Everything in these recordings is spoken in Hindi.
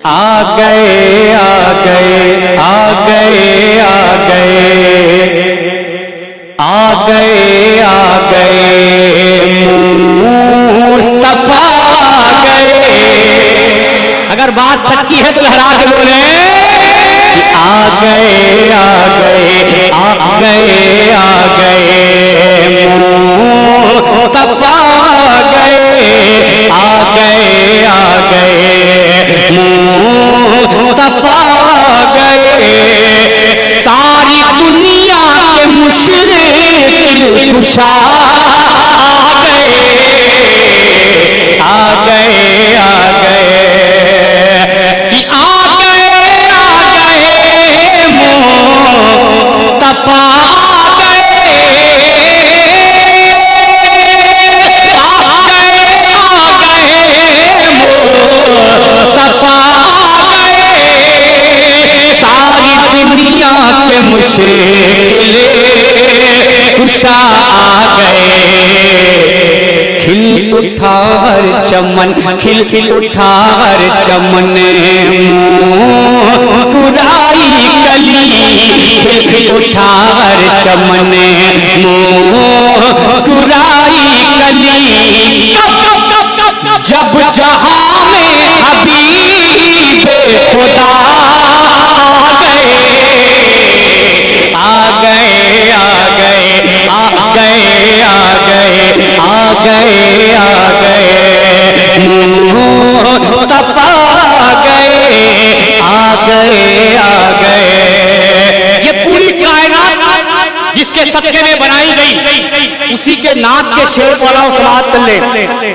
आ गए आ गए आ गए आ गए आ गए आ गए मुस्तफा आ गए। अगर बात सच्ची है तो लहरा के बोले आ गए आ गए आ गए आ गए मुस्तफा आ गए आ गए आ गए मुस्तफा आ गए। सारी दुनिया के मुशरिक कुशा आ गए आ गए कि आ गए मुस्तफा आ गए मुस्तफा आ गए। सारी दुनिया के मुश्किल कुशा आ गए। खिल उठा हर चमन खिल खिल उठा हर चमन मुस्कुराई कली खिल खिल उठा हर चमन मुस्कुराई कली। जब जहां में हबीब खुदा आ गए आ गए आ गए आ गए आ गए आ गए मुस्तफा आ गए आ गए। ये पूरी कायनात जिसके सदके में बनाई गई उसी के नात के शेर वाला समाप्त कर ले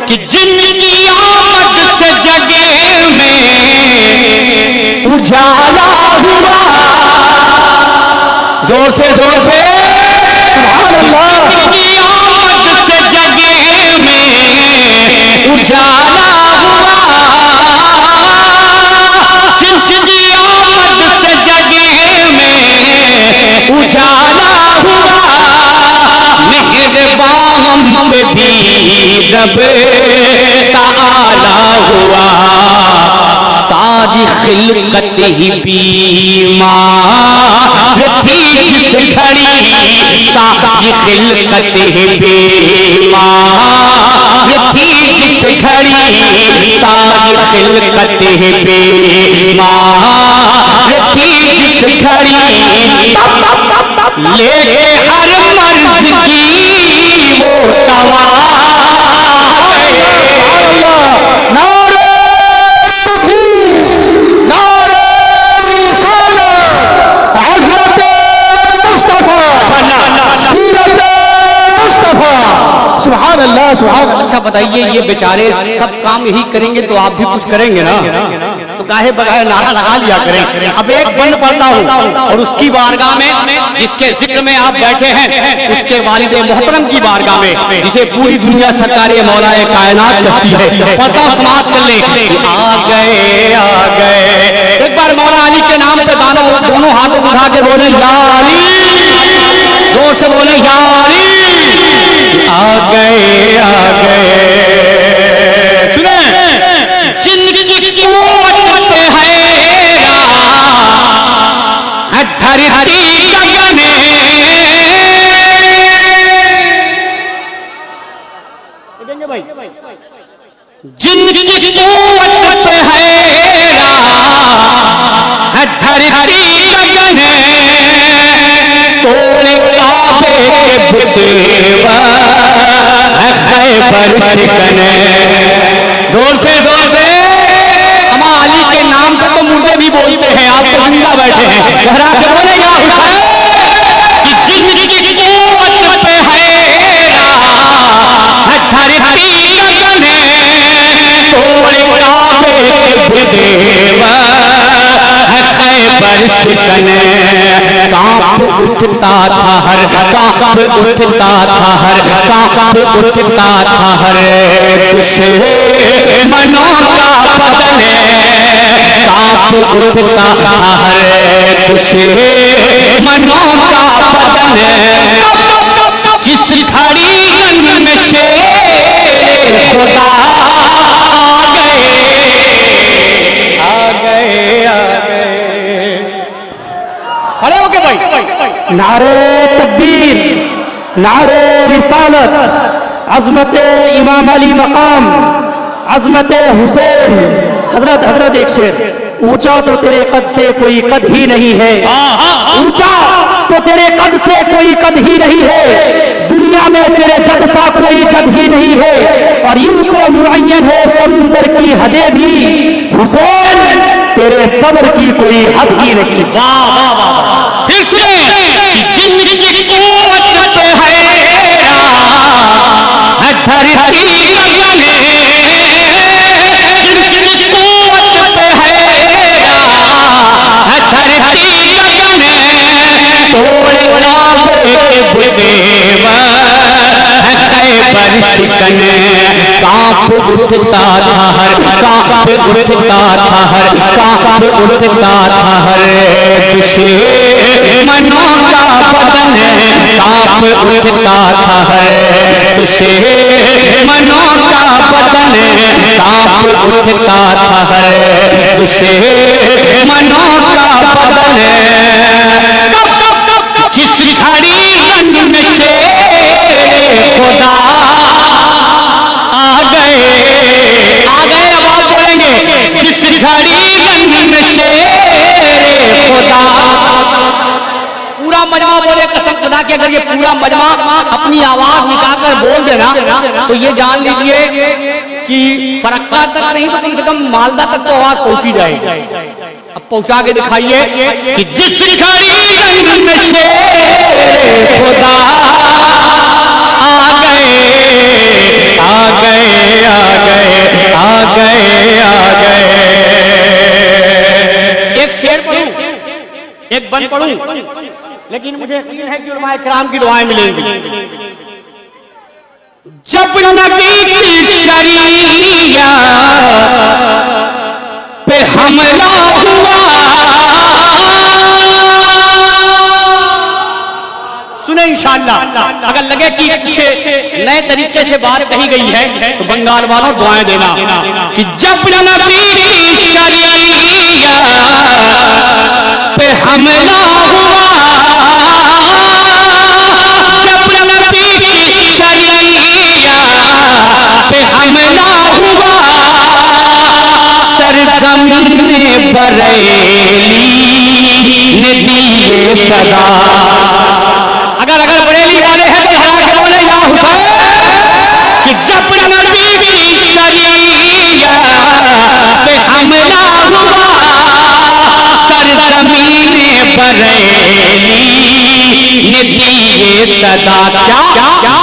कि जिनकी आमद से जगह में उजाला हुआ। जोर से सुभान अल्लाह। जिनकी आमद से जगह में उजाला हुआ। जिनकी आमद से जगह में उजाला हुआ। मेहरबान पे भी रब ताला हुआ। सारी खिलकत ही बीमार थी जिस घड़ी। सारी खिलकत ही बीमार थी जिस घड़ी। सारी खिलकत ही बीमार थी जिस घड़ी। लेके हर मर्ज की वो दवा। अच्छा बताइए ये बेचारे सब काम यही करेंगे तो आप भी कुछ करेंगे ना। तो काहे बगैर नारा लगा लिया करें। अब एक बंद पढ़ता हूँ और उसकी बारगाह में जिसके जिक्र में आप बैठे हैं उसके वालिदे मोहतरम की बारगाह में जिसे पूरी दुनिया सरकारें मौलाए कायनात कहती है पता समाप्त कर ले। आ गए एक बार मौला अली के नाम पे दोनों हाथों उठा के बोले या अली। जोर से बोले या अली। आ गए सुने जिनकी कुव्वत है धरती गगने। भाई जिनकी कुव्वत है धरती गगने। तोड़े काबे के बुतेवा जोर से हम अली के नाम पे तो मुर्दे भी बोलते हैं। आप तो जिंदा बैठे हैं घरा के बोले या कि जिनकी कुव्वत पे है धरती गगने। तोड़े काबे के देवा पर शिकने। कांप उठता था हर कांप उठता था हर कांप उठता था हर दुश्मनों का बदन। कांप उठता था हर दुश्मनों का बदन। जिस घड़ी में शेर खुदा आ गए खड़े होके भाई। नारे तकबीर, नारे रिसालत, अजमत इमाम अली मकाम, अजमत हुसैन। हजरत हजरत एक शेर, ऊंचा तो तेरे कद से कोई कद ही नहीं है, ऊंचा तो तेरे कद से कोई कद ही नहीं है, दुनिया में तेरे जद सा कोई जद ही नहीं है, और इनको मुअय्यन है समुंदर की हदें भी, हुसैन तेरे सब्र की कोई हद ही नहीं। वाह वाह वाह। फिर सुने कि जिंदगी कुव्वत पे है धरती गगने, जिंदगी कुव्वत पे है धरती गगने, तोड़े शिकन कांप उठता था हर, कांप उठता था हर, कांप उठता था हर दुश्मनों का बदन, कांप उठता था हर दुश्मनों का बदन, कांप उठता था हर दुश्मनों का बदन। जिस घड़ी रंग में शेर खुदा आ गए, अब आप बोलेंगे जिस घड़ी रंग में शेर खुदा। पूरा मजमा बोले कसम खुदा के, अगर ये पूरा मजमा अपनी आवाज निकालकर बोल देना तो ये जान लीजिए कि फरक्का तक नहीं तो कम से कम मालदा तक तो आवाज पहुंची जाएगी। अब पहुंचा के दिखाइए कि जिस घड़ी रंग में शेर खुदा आ गए, आ गए, आ गए, आ गए, आ गए। एक शेर पढ़ूं, एक बंद पढ़ूं, लेकिन मुझे यकीन है कि उलमाए किराम की दुआएं मिलेंगी। जब नबी की शरीया पे हमला हुआ, सुने इंशाअल्लाह। अगर लगे कि कुछ नए तरीके से बात कही गई है तो बंगाल वालों दुआएं देना कि जब नबी की शरीया पे हमला हुआ, जब नबी की शरीया पे हमला हुआ, सरजमीन बरेली ने दिए सदा। अगर बरेली वाले हैं तो हरा के बोले या हुसैन कि जब नबी की शरीया पे हमला हुआ, सरजमीन बरेली ने दिए सदा। क्या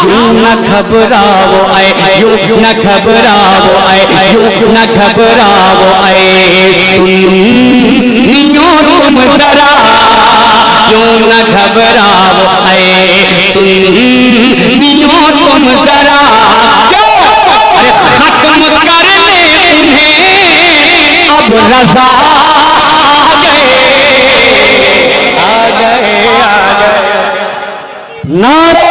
यूं न घबराओ ऐ, यूं न घबराओ ऐ, यूं न घबराओ ऐ सुन्नियों तुम जरा, यूं न घबराओ ऐ सुन्नियों तुम जरा। अरे खत्म कर ले तुम्हें अब रज़ा आ गए, आ गए, आ गए। नारे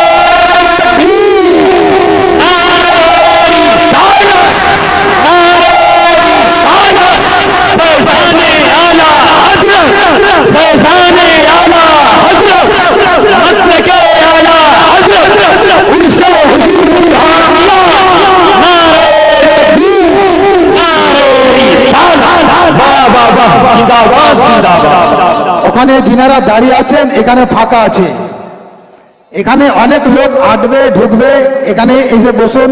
ওখানে যিনারা দাঁড়িয়ে আছেন এখানে ফাঁকা আছে, এখানে অনেক লোক আসবে ঢুকবে, এখানে এসে বসুন।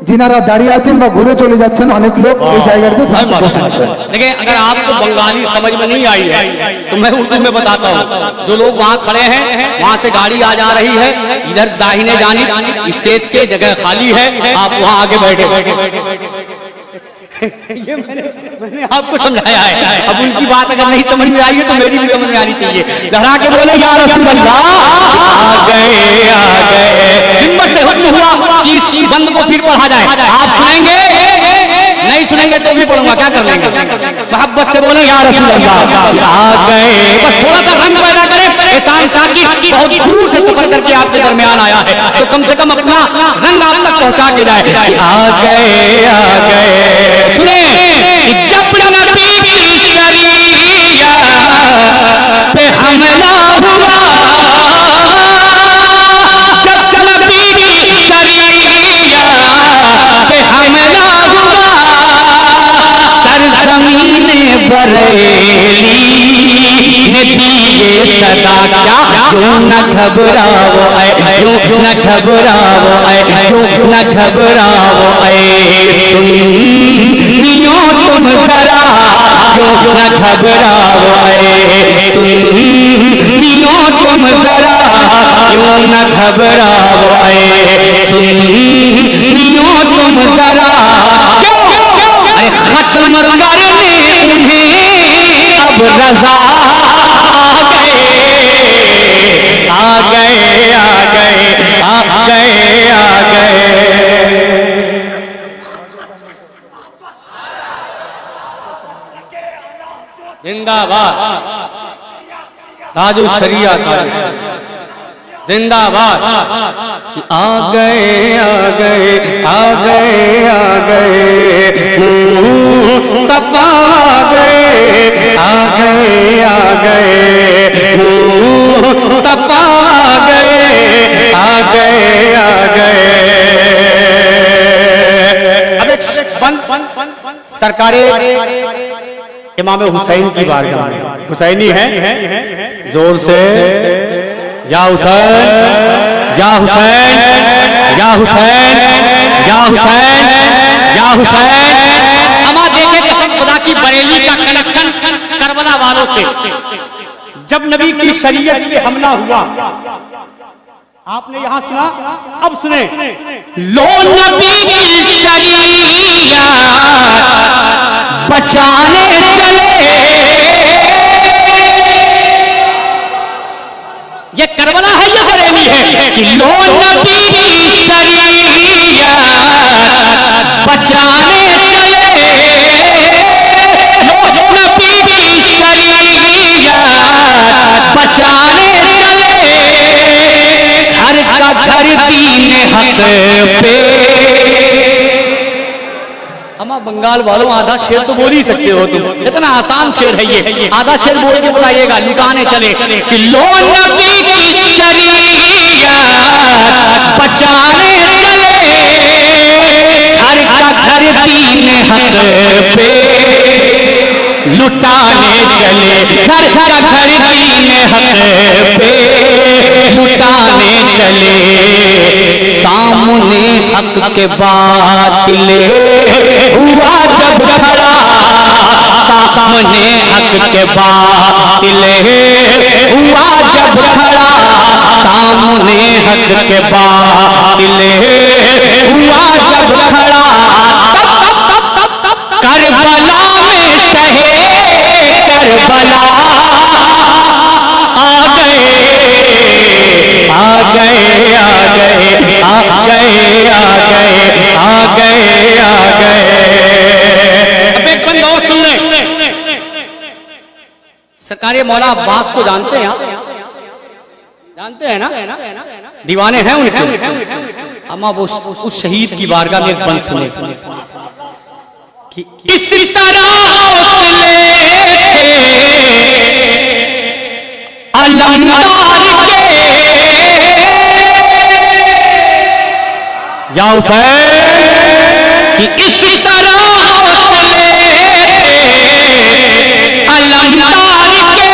যিনারা দাঁড়িয়ে আছেন বা ঘুরে চলে যাচ্ছেন অনেক লোক এই জায়গাতে বসেন। देखिए, अगर आपको बंगाली समझ में नहीं आई है तो मैं उर्दू में बताता हूँ। जो लोग वहाँ खड़े हैं वहाँ से गाड़ी आ जा रही है, इधर दाहिने जानिब स्टेज के जगह खाली है, आप वहाँ आगे बैठे। ये मैंने आपको समझाया है। अब उनकी बात अगर नहीं समझ में आई है तो मेरी भी समझ में आनी चाहिए। लहरा के बोले या रसूल अल्लाह आ गए, आ गए। हिम्मत से हुक्म हुआ कि इस बंद को फिर पढ़ा जाए। आप सुनेंगे, नहीं सुनेंगे तो भी पढ़ूंगा, क्या कर लेंगे। मोहब्बत से बोले या रसूल अल्लाह आ गए। बस थोड़ा सा रंग पैदा करें। एहसान शाकिर बहुत दूर से सफर करके आपके दरमियान आया है तो कम से कम अपना रंग आप तक पहुंचा के जाए। आ गए, आ गए। सुने जब नबी की शरीया पे हमला बरेली ने दी ये सदा क्या, क्यों न घबराओ ऐ, क्यों न घबराओ ऐ, क्यों न घबराओ ऐ सुन्नियों तुम जरा, क्यों न घबराओ ऐ सुन्नियों तुम जरा, क्यों न घबराओ ऐ सुन्नियों तुम जरा। अरे खत्म करने उन्हें अब रजा आ गए आ गए आ गए आ गए। जिंदाबाद राजू शरिया का जिंदाबाद। आ गए आ गए आ गए आ गए तपा गए आ गए आ गए तपा गए आ गए आ गए। अब एक सरकारे इमाम हुसैन की बारगाह में, हुसैनी है जोर से या हुसैन या हुसैन या हुसैन या हुसैन या हुसैन। हमारा देखे कसम खुदा की बरेली का कनेक्शन करबला वालों से। जब नबी की शरीयत पे हमला हुआ आपने यहां सुना, अब सुने। लो नबी की शरीयत बचाने चले, ये करबला है या बरेली है कि लो नबी की शरीयत बचाने चले, लो नबी की शरीयत बचाने चले, हर का घर दीन हक पे। अमा बंगाल वालों आधा शेर तो बोल ही सकते हो तुम, इतना आसान शेर है ये, आधा शेर बोल के बताइएगा लुटाने चले कि लो नबी की शरीयत बचाने चले, हर का घर दीन हक पे लुटाने चले, घर का घर दीन हक पे लुटाने चले। सामने हक के बातिल हुआ जब खड़ा, सामने हक के बातिल हुआ जब खड़ा, सामने हक के बातिल हुआ जब खड़ा, करबला में शहे करबला आ गए आ गए आ गए आ गए आ गए आ गए आ गए। अब एक बंद और सुन ले। सरकारी मौला अब्बास को जानते हैं आप, जानते हैं ना, दीवाने हैं उनके। अम्मा वो उस शहीद की बारगाह में एक बंद सुने कि इस तरह हौसले थे अलंकार के, या हुसैन कि इस तरह हौसले अलंकार के,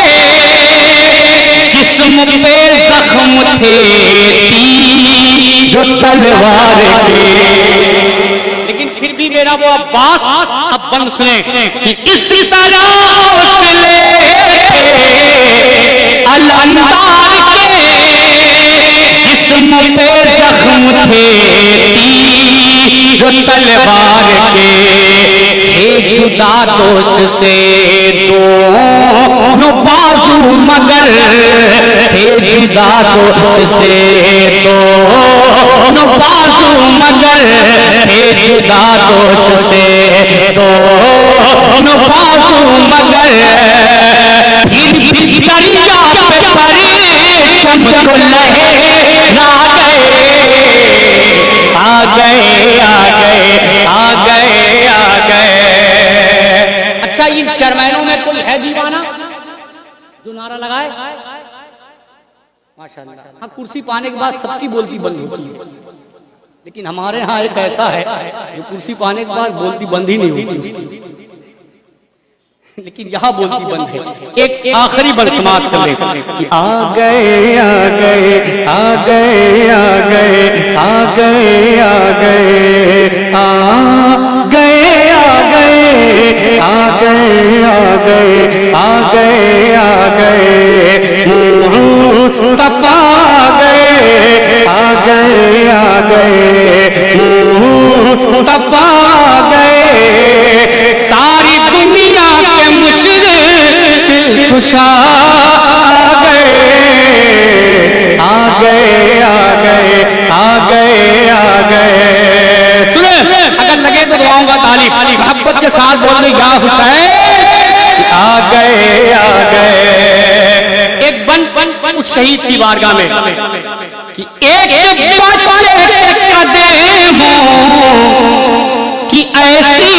जिस्म पे जख्म थे तीर तलवार के। लेकिन फिर भी मेरा वो अब्बास अब बंद सुने कि इस तरह हौसले अलंकार के, जिस्म पे जख्म थे तीर तलवार के, हे जुदा दोष से दोनों बाजू मगर, हे जुदा दोष से दोनों बाजू मगर, हे जुदा दोष से दोनों बाजू मगर, फिर दरिया पे परे चमको लहरा गए आ गए आ गए आ गए आ गए। अच्छा इन चेयरमैनों में कोई है दीवाना जो नारा लगाए? माशाल्लाह। हाँ, कुर्सी पाने के बाद सबकी बोलती बंद होती है, लेकिन हमारे यहाँ एक ऐसा है जो कुर्सी पाने के बाद बोलती बंद ही नहीं होती। लेकिन यहाँ बोलती बंद है। एक आखिरी बंद समाप्त कर ले कि आ गए आ गए आ गए आ गए आ गए आ गए आ गए आ गए आ गए आ गए आ गए आ गए तपा गए आ गए आ गए तपा गए सारी दुनिया के मुशरिक खुशा गए आ गए आ गए आ गए आ गए। सुने अगर लगे तो दुआऊंगा ताली मोहब्बत के साथ बोल रही या हुसैन आ गए आ गए। एक बन उस शहीद की बारगाह में कि एक कदम कि ऐसी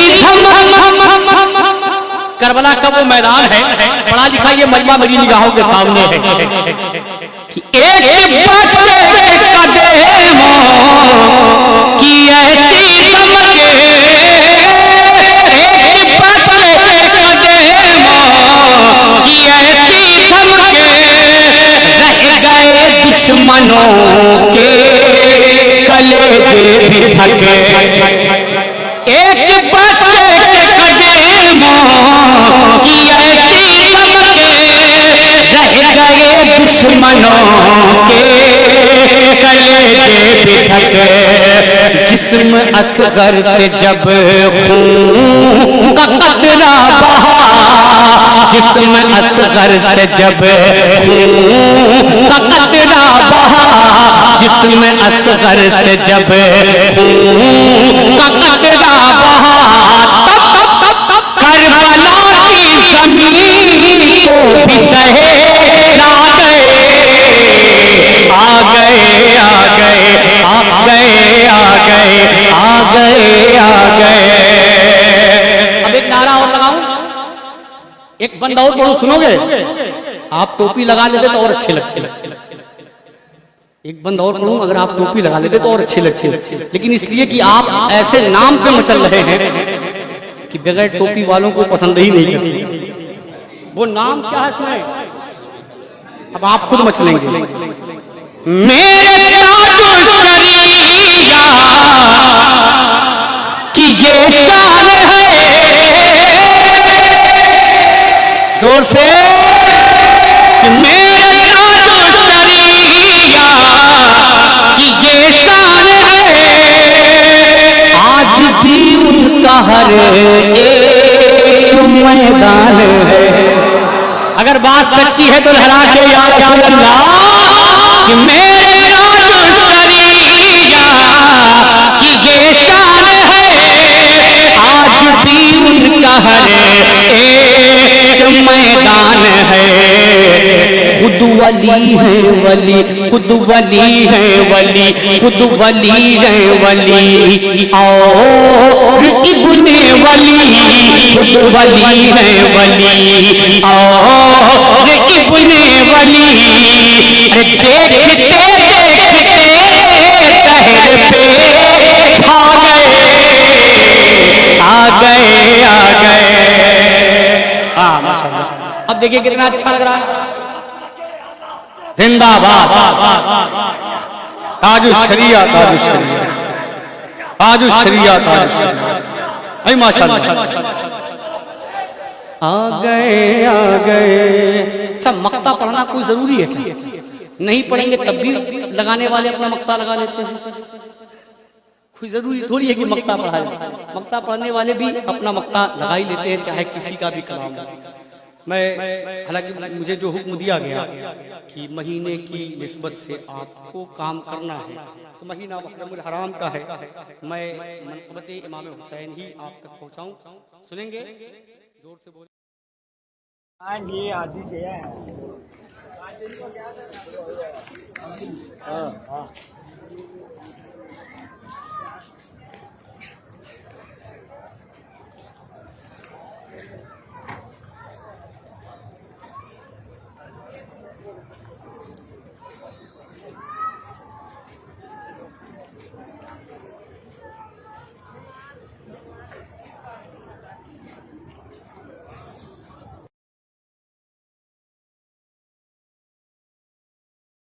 करबला का वो मैदान है, पढ़ा लिखा ये मजमा मेरी निगाहों के सामने है कि एक कदम कि ऐसी चमके एक कदम कि ऐसी चमके रह गए दुश्मनों के कलेजे भी ढके। एक कि ऐसी चमके रह गए दुश्मनों के कलेजे भी ढके। जिस्म असगर से जब खून का कतरा बहा, जिस्म असगर से जब खून का कतरा बहा, जिस्म असगर से जब खून का कतरा बहा, करबला की जमीन को भी दहेला गए आ गए आ गए आ गए आ गए आ गए आ गए। अब एक नारा और लगाऊं, एक बंद और पढ़ो, सुनोगे? आप टोपी लगा लेते तो और अच्छे लगते। एक बंद और पढ़ूं, अगर आप टोपी लगा लेते तो और अच्छे लगते, लेकिन इसलिए कि आप ऐसे नाम पे मचल रहे हैं कि बगैर टोपी वालों को पसंद ही नहीं करते। वो नाम क्या है सुने, अब आप खुद मचलेंगे। मेरे ताजुशरिया की ये शान है, जोर से मेरे ताजुशरिया की ये शान है, आज भी उनका हर एक मैदान है। अगर बात सच्ची है तो लहरा के या अल्लाह कि मेरे ताजुशरिया की ये शान है, आज भी उनका हर एक मैदान है। खुद वली है वली, खुद वली है वली, खुद वली है वली और इब्ने वली, खुद वली है वली और इब्ने वली। देखते देखते शहर पे छा गए आ गए आ गए। हाँ माशाअल्लाह। अब देखिए कितना अच्छा लग रहा है। जिंदाबाद ताजुशरिया ताजुशरिया ताजुशरिया ताजुशरिया। भाई माशाअल्लाह आ गए। अच्छा मक्ता पढ़ना कोई जरूरी है क्या? नहीं पढ़ेंगे तब भी लगाने वाले अपना मक्ता लगा लेते हैं। कोई जरूरी थोड़ी है कि मक्ता पढ़ाए, मक्ता पढ़ने वाले भी अपना मक्ता लगा ही लेते हैं, चाहे किसी का भी कलाम हो। मैं हालांकि मुझे जो हुक्म दिया गया कि महीने की निस्बत से आपको काम करना है, तो महीना मुहर्रमुल हराम का है। मैं मनक़बत इमाम हुसैन ही आप तक पहुंचाऊं, सुनेंगे? जोर से बोले। ये आदि गया है।